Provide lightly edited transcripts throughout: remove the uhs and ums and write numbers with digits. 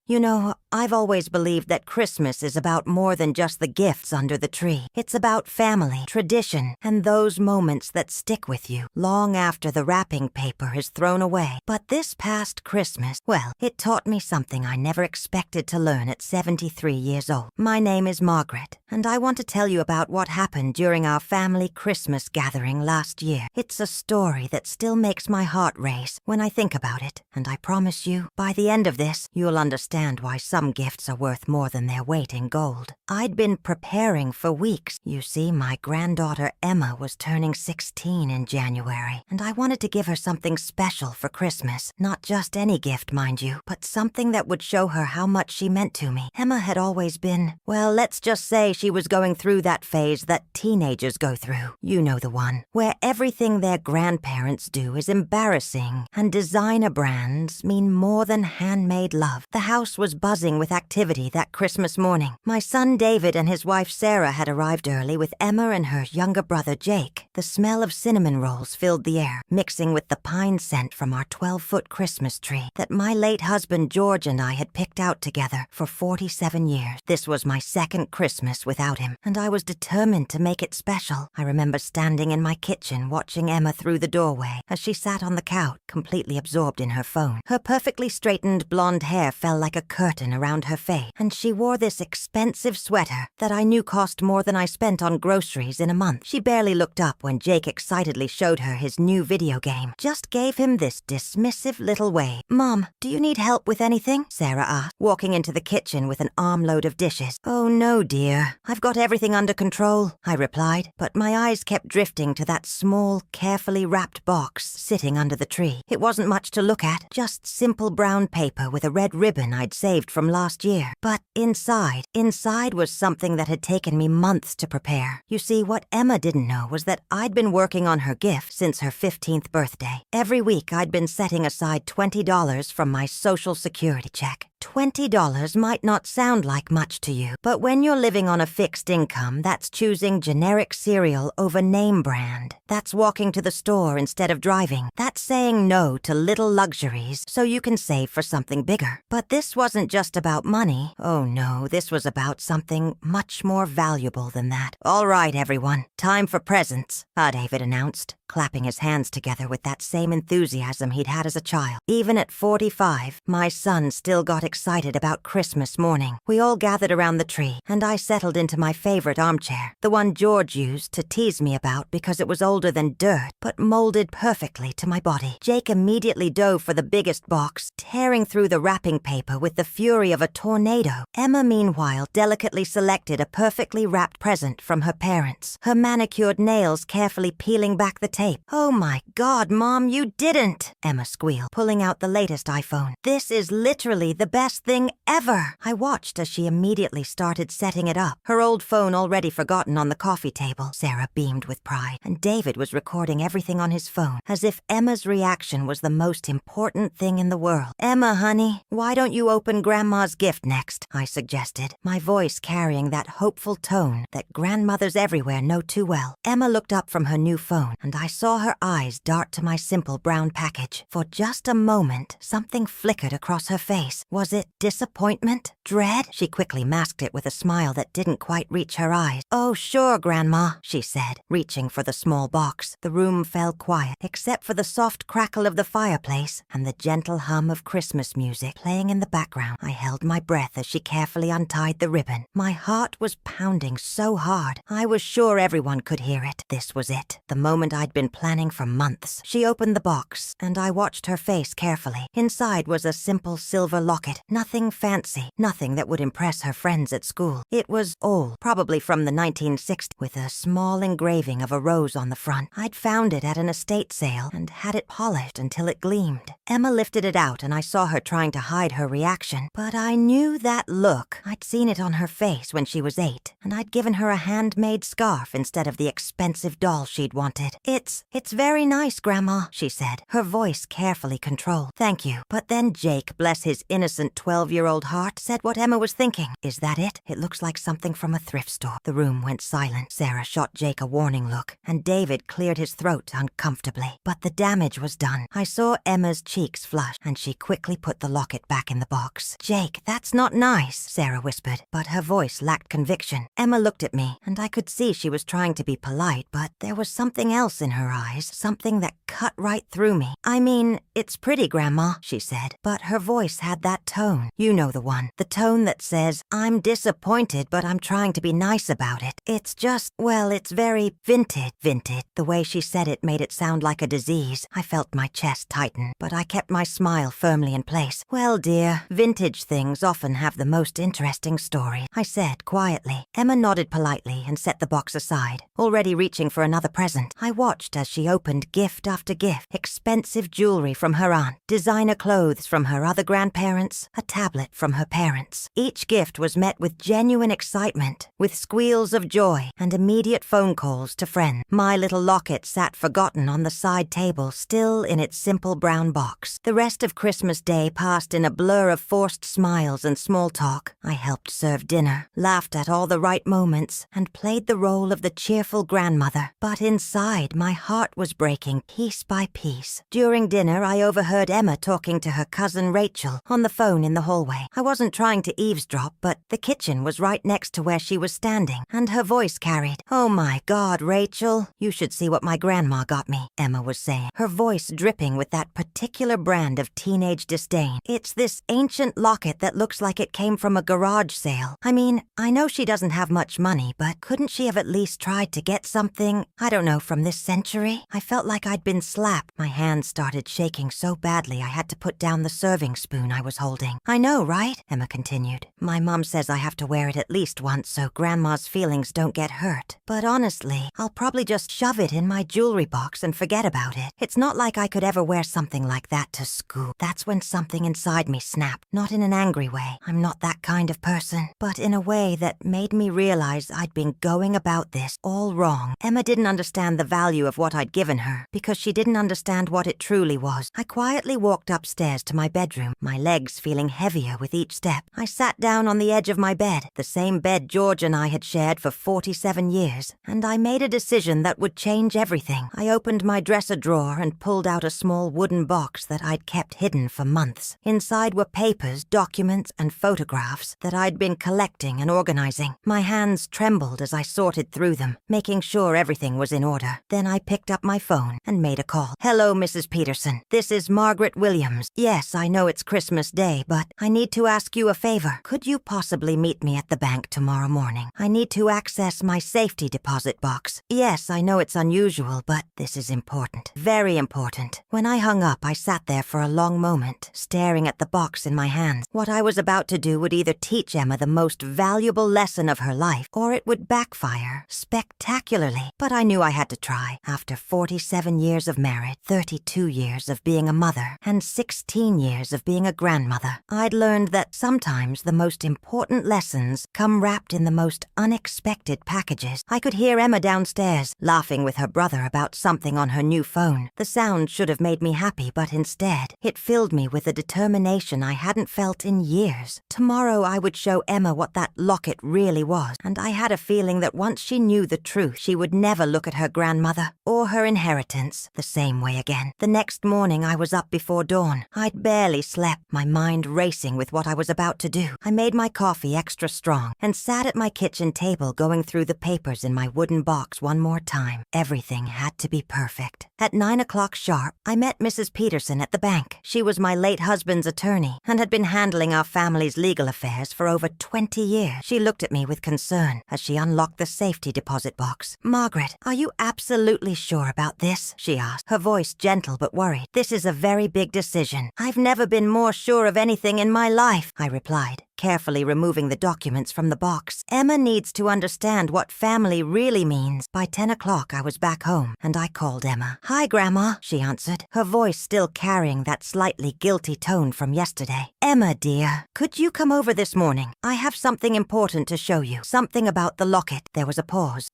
You know, I've always believed that Christmas is about more than just the gifts under the tree. It's about family, tradition, and those moments that stick with you long after the wrapping paper is thrown away. But this past Christmas, well, it taught me something I never expected to learn at 73 years old. My name is Margaret, and I want to tell you about what happened during our family Christmas gathering last year. It's a story that still makes my heart race when I think about it, and I promise you, by the end of this, you'll understand why some gifts are worth more than their weight in gold. I'd been preparing for weeks. You see, my granddaughter Emma was turning 16 in January, and I wanted to give her something special for Christmas. Not just any gift, mind you, but something that would show her how much she meant to me. Emma had always been, well, let's just say she was going through that phase that teenagers go through. You know the one, where everything their grandparents do is embarrassing, and designer brands mean more than handmade love. The house was buzzing with activity that Christmas morning. My son David and his wife Sarah had arrived early with Emma and her younger brother Jake. The smell of cinnamon rolls filled the air, mixing with the pine scent from our 12-foot Christmas tree that my late husband George and I had picked out together for 47 years. This was my second Christmas without him, and I was determined to make it special. I remember standing in my kitchen watching Emma through the doorway as she sat on the couch, completely absorbed in her phone. Her perfectly straightened blonde hair fell like a curtain around her face, and she wore this expensive sweater that I knew cost more than I spent on groceries in a month. She barely looked up when Jake excitedly showed her his new video game, just gave him this dismissive little wave. "Mom, do you need help with anything?" Sarah asked, walking into the kitchen with an armload of dishes. "Oh no, dear. I've got everything under control," I replied, but my eyes kept drifting to that small, carefully wrapped box sitting under the tree. It wasn't much to look at, just simple brown paper with a red ribbon I'd saved from last year. But inside was something that had taken me months to prepare. You see, what Emma didn't know was that I'd been working on her gift since her 15th birthday. Every week I'd been setting aside $20 from my Social Security check. $20 might not sound like much to you, but when you're living on a fixed income, that's choosing generic cereal over name brand. That's walking to the store instead of driving. That's saying no to little luxuries so you can save for something bigger. But this wasn't just about money. Oh no, this was about something much more valuable than that. "All right, everyone, time for presents," David announced, clapping his hands together with that same enthusiasm he'd had as a child. Even at 45, my son still got excited about Christmas morning. We all gathered around the tree, and I settled into my favorite armchair, the one George used to tease me about because it was older than dirt, but molded perfectly to my body. Jake immediately dove for the biggest box, tearing through the wrapping paper with the fury of a tornado. Emma, meanwhile, delicately selected a perfectly wrapped present from her parents, her manicured nails carefully peeling back the tape. "Oh my God, Mom, you didn't!" Emma squealed, pulling out the latest iPhone. "This is literally the best thing ever!" I watched as she immediately started setting it up, her old phone already forgotten on the coffee table. Sarah beamed with pride, and David was recording everything on his phone, as if Emma's reaction was the most important thing in the world. "Emma, honey, why don't you open Grandma's gift next?" I suggested, my voice carrying that hopeful tone that grandmothers everywhere know too well. Emma looked up from her new phone, and I saw her eyes dart to my simple brown package. For just a moment, something flickered across her face. Was it disappointment? Dread? She quickly masked it with a smile that didn't quite reach her eyes. "Oh, sure, Grandma," she said, reaching for the small box. The room fell quiet, except for the soft crackle of the fireplace and the gentle hum of Christmas music playing in the background. I held my breath as she carefully untied the ribbon. My heart was pounding so hard, I was sure everyone could hear it. This was it, the moment I'd been planning for months. She opened the box, and I watched her face carefully. Inside was a simple silver locket. Nothing fancy, nothing that would impress her friends at school. It was old, probably from the 1960s, with a small engraving of a rose on the front. I'd found it at an estate sale and had it polished until it gleamed. Emma lifted it out, and I saw her trying to hide her reaction. But I knew that look. I'd seen it on her face when she was 8, and I'd given her a handmade scarf instead of the expensive doll she'd wanted. "It It's very nice, Grandma, she said, her voice carefully controlled. Thank you. But then Jake, bless his innocent 12-year-old heart, said what Emma was thinking. Is that it? It looks like something from a thrift store. The room went silent. Sarah shot Jake a warning look, and David cleared his throat uncomfortably. But the damage was done. I saw Emma's cheeks flush, and she quickly put the locket back in the box. Jake, that's not nice, Sarah whispered, but her voice lacked conviction. Emma looked at me, and I could see she was trying to be polite, but there was something else in her eyes, something that cut right through me. I mean, it's pretty, Grandma, she said, but her voice had that tone. You know the one. The tone that says, I'm disappointed, but I'm trying to be nice about it. It's just, well, it's very vintage. The way she said it made it sound like a disease. I felt my chest tighten, but I kept my smile firmly in place. Well, dear, vintage things often have the most interesting story, I said quietly. Emma nodded politely and set the box aside, already reaching for another present. I watched as she opened gift after gift, expensive jewelry from her aunt, designer clothes from her other grandparents, a tablet from her parents. Each gift was met with genuine excitement, with squeals of joy and immediate phone calls to friends. My little locket sat forgotten on the side table, still in its simple brown box. The rest of Christmas Day passed in a blur of forced smiles and small talk. I helped serve dinner, laughed at all the right moments, and played the role of the cheerful grandmother. But inside, my heart was breaking piece by piece. During dinner, I overheard Emma talking to her cousin Rachel on the phone in the hallway. I wasn't trying to eavesdrop, but the kitchen was right next to where she was standing, and her voice carried. Oh my God, Rachel, you should see what my grandma got me, Emma was saying, her voice dripping with that particular brand of teenage disdain. It's this ancient locket that looks like it came from a garage sale. I mean, I know she doesn't have much money, but couldn't she have at least tried to get something, I don't know, from this century? I felt like I'd been slapped. My hands started shaking so badly I had to put down the serving spoon I was holding. I know, right? Emma continued. My mom says I have to wear it at least once so Grandma's feelings don't get hurt. But honestly, I'll probably just shove it in my jewelry box and forget about it. It's not like I could ever wear something like that to school. That's when something inside me snapped. Not in an angry way. I'm not that kind of person. But in a way that made me realize I'd been going about this all wrong. Emma didn't understand the value of what I'd given her because she didn't understand what it truly was. I quietly walked upstairs to my bedroom, my legs feeling heavier with each step. I sat down on the edge of my bed, the same bed George and I had shared for 47 years, and I made a decision that would change everything. I opened my dresser drawer and pulled out a small wooden box that I'd kept hidden for months. Inside were papers, documents, and photographs that I'd been collecting and organizing. My hands trembled as I sorted through them, making sure everything was in order. Then I picked up my phone and made a call. Hello, Mrs. Peterson. This is Margaret Williams. Yes, I know it's Christmas Day, but I need to ask you a favor. Could you possibly meet me at the bank tomorrow morning? I need to access my safety deposit box. Yes, I know it's unusual, but this is important. Very important. When I hung up, I sat there for a long moment, staring at the box in my hands. What I was about to do would either teach Emma the most valuable lesson of her life, or it would backfire spectacularly. But I knew I had to try. After 47 years of marriage, 32 years of being a mother, and 16 years of being a grandmother, I'd learned that sometimes the most important lessons come wrapped in the most unexpected packages. I could hear Emma downstairs, laughing with her brother about something on her new phone. The sound should have made me happy, but instead, it filled me with a determination I hadn't felt in years. Tomorrow I would show Emma what that locket really was, and I had a feeling that once she knew the truth, she would never look at her grandmother or her inheritance the same way again. The next morning I was up before dawn. I'd barely slept, my mind racing with what I was about to do. I made my coffee extra strong and sat at my kitchen table going through the papers in my wooden box one more time. Everything had to be perfect. At 9 o'clock sharp, I met Mrs. Peterson at the bank. She was my late husband's attorney and had been handling our family's legal affairs for over 20 years. She looked at me with concern as she unlocked the safety deposit box. Margaret, are you absolutely sure about this? She asked, her voice gentle but worried. This is a very big decision. I've never been more sure of anything in my life, I replied. carefully removing the documents from the box. Emma needs to understand what family really means. By 10 o'clock, I was back home, and I called Emma. "Hi, Grandma," she answered, her voice still carrying that slightly guilty tone from yesterday. "Emma, dear, could you come over this morning? I have something important to show you. Something about the locket." There was a pause.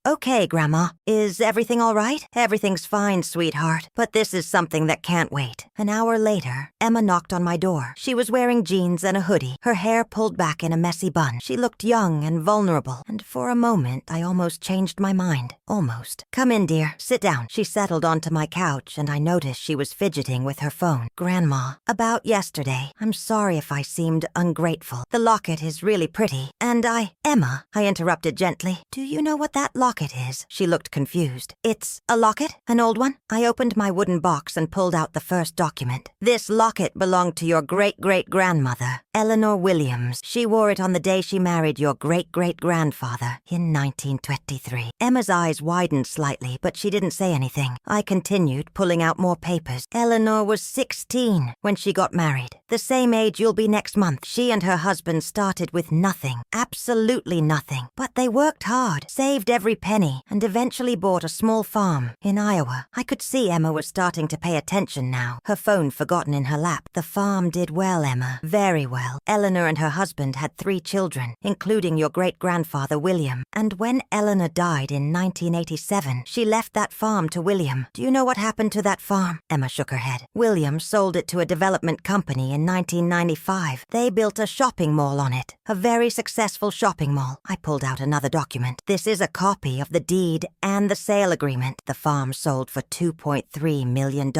Okay, Grandma. Is everything all right?" "Everything's fine, sweetheart, but this is something that can't wait." An hour later, Emma knocked on my door. She was wearing jeans and a hoodie, her hair pulled back in a messy bun. She looked young and vulnerable, and for a moment I almost changed my mind. Almost. "Come in, dear. Sit down." She settled onto my couch, and I noticed she was fidgeting with her phone. "Grandma, about yesterday, I'm sorry if I seemed ungrateful. The locket is really pretty, and Emma," I interrupted gently, "do you know what that locket is?" She looked confused. "It's a locket? An old one?" I opened my wooden box and pulled out the first document. "This locket belonged to your great-great-grandmother, Eleanor Williams. She wore it on the day she married your great-great-grandfather in 1923. Emma's eyes widened slightly, but she didn't say anything. I continued, pulling out more papers. "Eleanor was 16 when she got married. The same age you'll be next month. She and her husband started with nothing. Absolutely nothing. But they worked hard, saved every penny, and eventually bought a small farm in Iowa." I could see Emma was starting to pay attention now, her phone forgotten in her lap. "The farm did well, Emma. Very well. Eleanor and her husband had 3 children, including your great-grandfather William. And when Eleanor died in 1987, she left that farm to William. Do you know what happened to that farm?" Emma shook her head. "William sold it to a development company in 1995. They built a shopping mall on it. A very successful shopping mall." I pulled out another document. "This is a copy of the deed and the sale agreement. The farm sold for $2.3 million.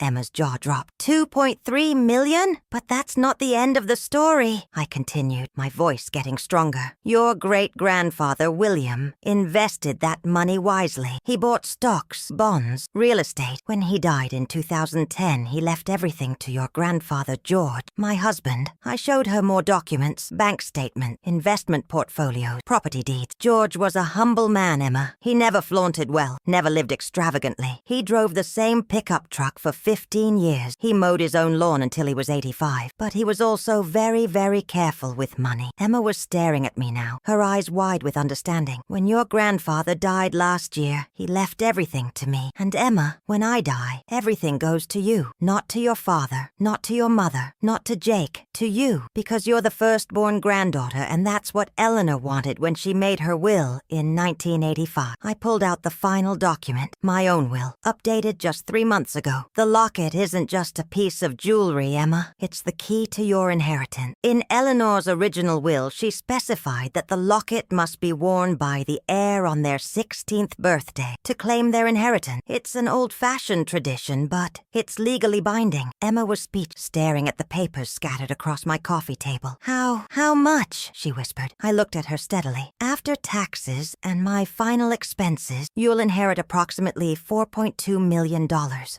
Emma's jaw dropped. $2.3 million? But that's not the end of the story," I continued, my voice getting stronger. "Your great-grandfather, William, invested that money wisely. He bought stocks, bonds, real estate. When he died in 2010, he left everything to your grandfather, George, my husband." I showed her more documents, bank statement, investment portfolios, property deeds. "George was a humble man, Emma. He never flaunted well, never lived extravagantly. He drove the same pickup truck for 15 years. He mowed his own lawn until he was 85. But he was also very, very careful with money." Emma was staring at me now, her eyes wide with understanding. "When your grandfather died last year, he left everything to me. And Emma, when I die, everything goes to you. Not to your father, not to your mother, not to Jake, to you, because you're the firstborn granddaughter, and that's what Eleanor wanted when she made her will in 1985. I pulled out the final document, my own will, updated just 3 months ago. "The locket isn't just a piece of jewelry, Emma. It's the key to your inheritance. In Eleanor's original will, she specified that the locket must be worn by the heir on their 16th birthday to claim their inheritance. It's an old-fashioned tradition, but it's legally binding." Emma was staring at the papers scattered across my coffee table. How much?" she whispered. I looked at her steadily. "After taxes and my final expenses, you'll inherit approximately $4.2 million.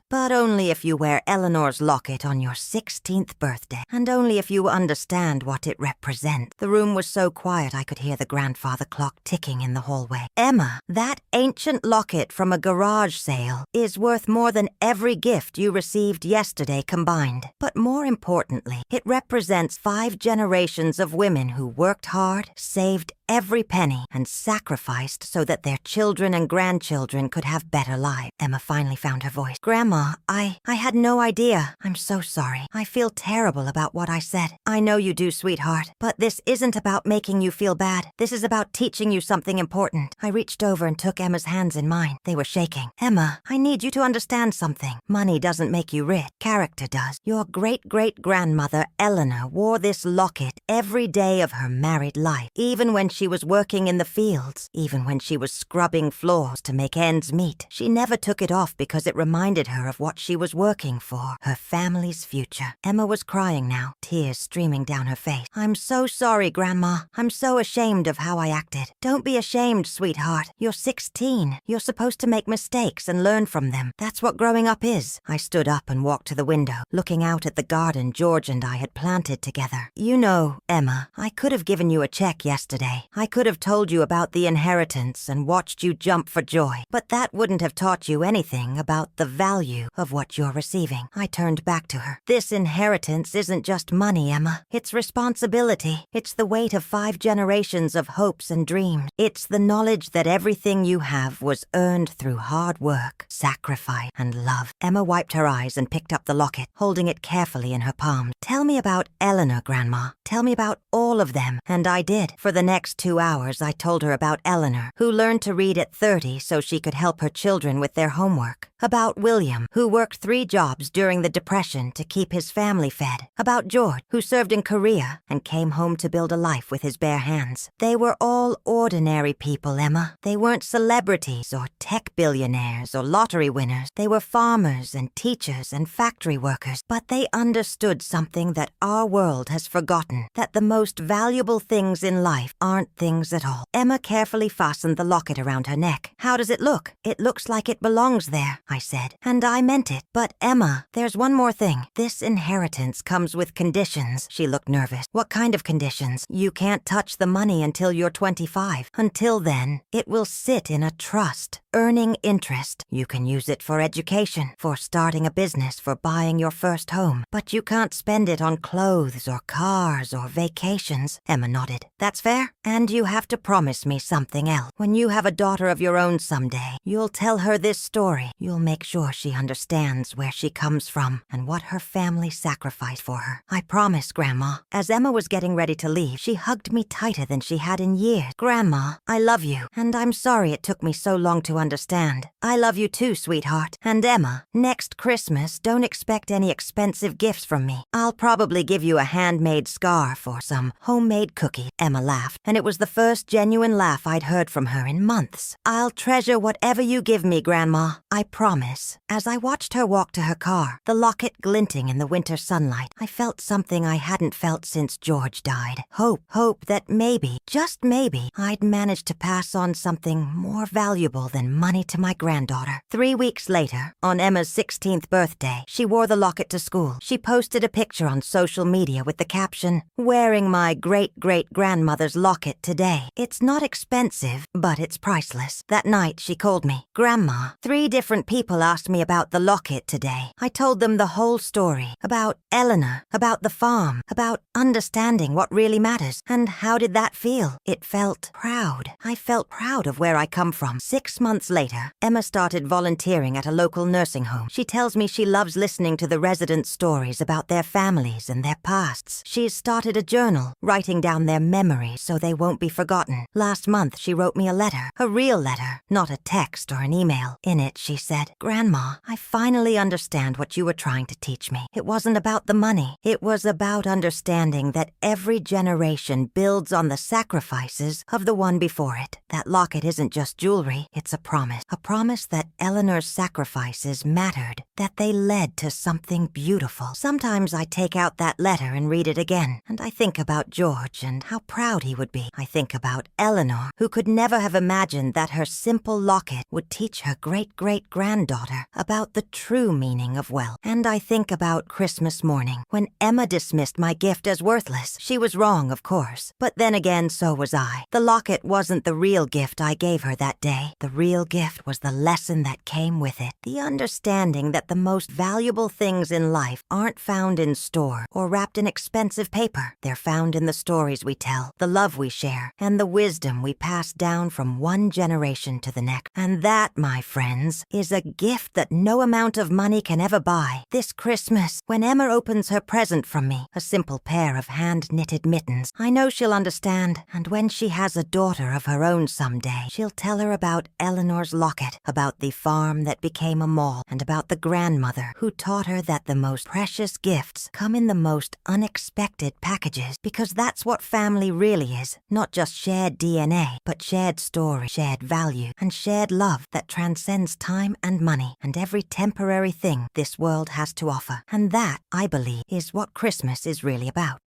But only if you wear Eleanor's locket on your 16th birthday, and only if you understand what it represents." The room was so quiet I could hear the grandfather clock ticking in the hallway. "Emma, that ancient locket from a garage sale is worth more than every gift you received yesterday combined. But more importantly, it represents 5 generations of women who worked hard, saved every penny, and sacrificed so that their children and grandchildren could have better lives." Emma finally found her voice. "Grandma, I had no idea. I'm so sorry. I feel terrible about what I said." "I know you do, sweetheart, but this isn't about making you feel bad. This is about teaching you something important." I reached over and took Emma's hands in mine. They were shaking. "Emma, I need you to understand something. Money doesn't make you rich. Character does. Your great-great-grandmother, Eleanor, wore this locket every day of her married life, even when she was working in the fields, even when she was scrubbing floors to make ends meet. She never took it off because it reminded her of what she was working for, her family's future." Emma was crying now, tears streaming down her face. "I'm so sorry, Grandma. I'm so ashamed of how I acted." "Don't be ashamed, sweetheart. You're 16. You're supposed to make mistakes and learn from them. That's what growing up is." I stood up and walked to the window, looking out at the garden George and I had planted together. "You know, Emma, I could have given you a check yesterday. I could have told you about the inheritance and watched you jump for joy, but that wouldn't have taught you anything about the value of what you're receiving. I turned back to her. This inheritance isn't just money, Emma. It's responsibility. It's the weight of 5 generations of hopes and dreams. It's the knowledge that everything you have was earned through hard work, sacrifice, and love. Emma wiped her eyes and picked up the locket, holding it carefully in her palm. Tell me about Eleanor, Grandma. Tell me about all of them. And I did. For the next 2 hours, I told her about Eleanor, who learned to read at 30 so she could help her children with their homework. About William, who worked 3 jobs during the Depression to keep his family fed. About George, who served in Korea and came home to build a life with his bare hands. They were all ordinary people, Emma. They weren't celebrities or tech billionaires or lottery winners. They were farmers and teachers and factory workers. But they understood something that our world has forgotten, that the most valuable things in life aren't things at all. Emma carefully fastened the locket around her neck. How does it look? It looks like it belongs there, I said. And I meant it. But Emma, there's one more thing. This inheritance comes with conditions. She looked nervous. What kind of conditions? You can't touch the money until you're 25. Until then, it will sit in a trust, earning interest. You can use it for education, for starting a business, for buying your first home. But you can't spend it on clothes or cars or vacations. Emma nodded. That's fair. And you have to promise me something else. When you have a daughter of your own someday, you'll tell her this story. You'll make sure she understands where she comes from and what her family sacrificed for her. I promise, Grandma. As Emma was getting ready to leave, she hugged me tighter than she had in years. Grandma, I love you, and I'm sorry it took me so long to understand. I love you too, sweetheart. And Emma, next Christmas, don't expect any expensive gifts from me. I'll probably give you a handmade scarf or some homemade cookie. Emma laughed, and it was the first genuine laugh I'd heard from her in months. I'll treasure whatever you give me, Grandma. I promise. As I watched her walk to her car, the locket glinting in the winter sunlight, I felt something I hadn't felt since George died. Hope that maybe, just maybe, I'd managed to pass on something more valuable than money to my granddaughter. 3 weeks later, on Emma's 16th birthday, she wore the locket to school. She posted a picture on social media with the caption, "Wearing my great-great-grandmother's locket today. It's not expensive, but it's priceless." That night, she called me. "Grandma, 3 different people asked me about the locket today. I told them the whole story. About Eleanor, about the farm, about understanding what really matters. And how did that feel? It felt proud. I felt proud of where I come from." 6 months later, Emma started volunteering at a local nursing home. She tells me she loves listening to the residents' stories about their families and their pasts. She's started a journal, writing down their memories so they won't be forgotten. Last month, she wrote me a letter, a real letter, not a text or an email. In it, she said, "Grandma, I finally understand what you were trying to teach me. It wasn't about the money. It was about understanding that every generation builds on the sacrifices of the one before it. That locket isn't just jewelry. It's a promise that Eleanor's sacrifices mattered, that they led to something beautiful." Sometimes I take out that letter and read it again, and I think about George and how proud he would be. I think about Eleanor, who could never have imagined that her simple locket would teach her great-great-granddaughter about the true meaning of wealth. And I think about Christmas morning, when Emma dismissed my gift as worthless. She was wrong, of course, but then again, so was I. The locket wasn't the real gift I gave her that day. The real gift was the lesson that came with it. The understanding that the most valuable things in life aren't found in store or wrapped in expensive paper. They're found in the stories we tell, the love we share, and the wisdom we pass down from one generation to the next. And that, my friends, is a gift that no amount of money can ever buy. This Christmas, when Emma opens her present from me, a simple pair of hand-knitted mittens, I know she'll understand. And when she has a daughter of her own someday, she'll tell her about Eleanor's locket, about the farm that became a mall, and about the grandmother who taught her that the most precious gifts come in the most unexpected packages, because that's what family really is. Not just shared DNA, but shared story, shared value, and shared love that transcends time and money and every temporary thing this world has to offer. And that, I believe, is what Christmas is really about.